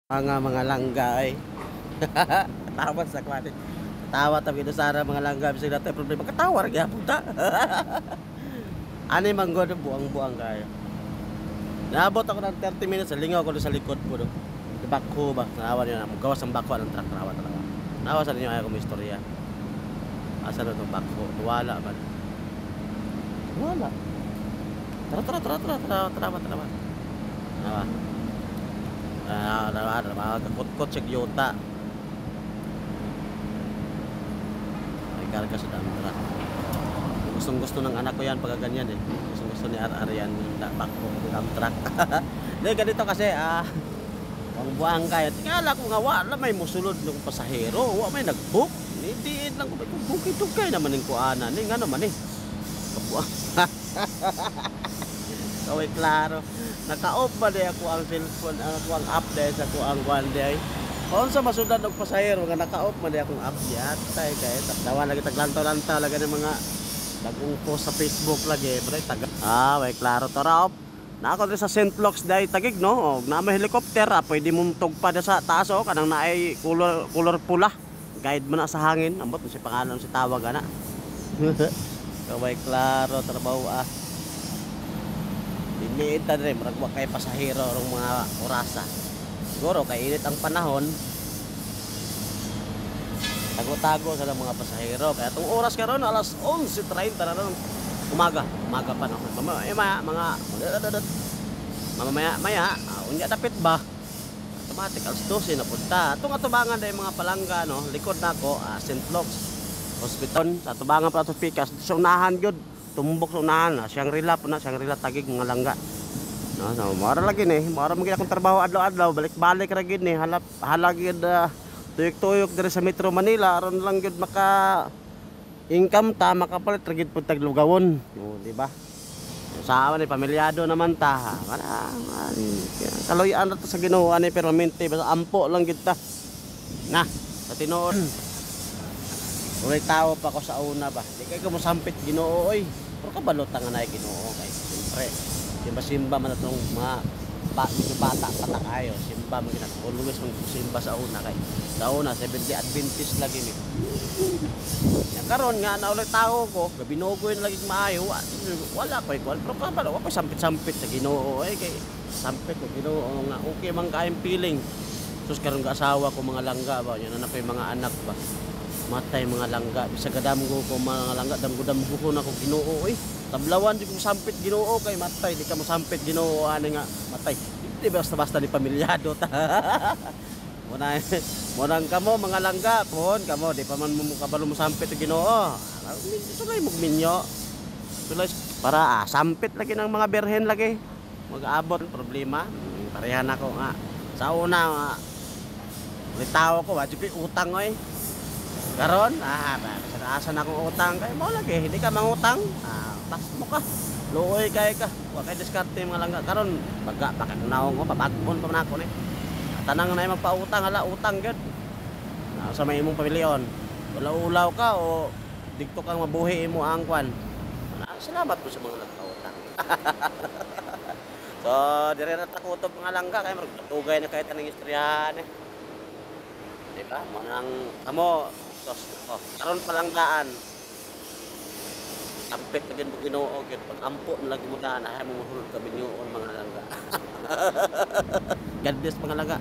Mga langga ay. Tawa sa kwate. Tawa tabi do sana mga langga bisag natay problema katawa ra gyapon ta. Ani man god buang-buang kayo. Naabot ako ng 30 minutes lingaw ko sa likod po do. Di bako ba? Naawa niyo na gawas ang bako ng truck nawa talaga. Nawa sa ninyo ay ko istorya. Asa na tong bako? Wala man. Wala. Tara. Nawa. Kakot-kot siya giyota. May karga sa dump truck. Gustong-gusto ng anak ko yan pagka ganyan eh. Gustong-gusto ni Arian yung bakko, dump truck. Hindi, ganito kasi, ang buwang kaya. Tingala ko nga, wala may musulod ng pasahero. Wala may nag-book. Hindi lang ko, bukid-tukay naman yung kuanan. Hindi nga naman eh. Kabuang. Kaway klaro. Naka-off ba di ako ang cellphone, ako ang app dahil sa ako ang one day. Kung sa masudan ng pasahero, nga naka-off ba di akong app yat. Tay kaya tapdawan lagi taglantaw-lantaw lagi ng mga bagong post sa Facebook lagi. Bro, taga. Way klaro to ra. Na ako din sa St. Luke's dahil tagig no. Na may helicopter pwede mong tugpa sa taas kanang naay color pula. Guide mo na sa hangin. Ambot mo si pangalan si tawag ana. Kaway klaro trabaho Diniit na rin, maragwa kay pasahero ng mga orasa. Siguro, kay init ang panahon, tago-tago sa mga pasahero. Kaya itong oras karon alas 11:30 na rin. Umaga pa na. Mamaya, unya dapit ba? Automatic, alas 12 na punta. Itong atubangan na yung mga palangga, no? Likod na ako, St. Luke's Hospital. Sa atubangan pa ito pikas. Sa unahan yun. Tumbok sa unahan, Shangri-La po na, Shangri-La tagig mga langga. No, so mara lagi ni, mara magid akong trabaho adlaw-adlaw, balik-balik ra gid ni, halagid tuyok-tuyok diri sa Metro Manila aron lang gid maka income ta, makapalit ra gid pud tag lugawon. O, di ba? Sa awan ni pamilyado naman ta. Kaloyan ra to sa Ginoo ani permanente, basta ampo lang gid ta. Na, sa tinuod. Uray tao pa ko sa una ba. Di kay ko mosampit Ginoo oy. Pero kabalot nga na Ginoo kay siyempre. Simba man atong mga bata patak ayo. Simba man ginat. Always mong simba sa una kay. Sa una Seventh-day Adventist lagi ni. Ya karon nga na ulit tao ko, gabinugoy na lagi maayo. Wala pa igual. Pero kabalo ako sampit-sampit sa Ginoo oy kay sampit ko Ginoo nga okay man kaayong feeling. Sus karon ga asawa ko mga langga ba. Yan na ko yung mga anak ba. Matay mga langga bisa gadamgo ko mga langga damgo ko na ko Ginoo tablawan di ko sampit Ginoo kay matay di ka mo sampit Ginoo ani nga matay di basta-basta ni pamilyado ta monang kamo mga langga pon kamo di pa man mo kabalo mo sampit Ginoo sulay mo minyo sulay para sampit lagi ng mga berhen lagi mag-aabot problema parehan ako nga sa una tao ko wa di utang oy. Karon, asa na akong utang kay mo lagi, hindi ka mangutang. Tas mo ka. Luoy kay ka. Wa kay diskarte mga langga karon, pagkanaong ko papagbon pa nako ni. Tanang na magpautang hala utang gid. Sa may imong pamilyon. Wala ulaw ka o dikto kang mabuhi imo ang kwan. Salamat po sa mga nagpautang. So, dire na takutob mga langga kay magtugay na kay tanang istoryahan eh. Diba? Manang amo karon pa lang daan. Sampit na mo Ginoo gid pag ampo na lagi mo daan ay mo mahulog kami niyo mga langga. God bless mga langga.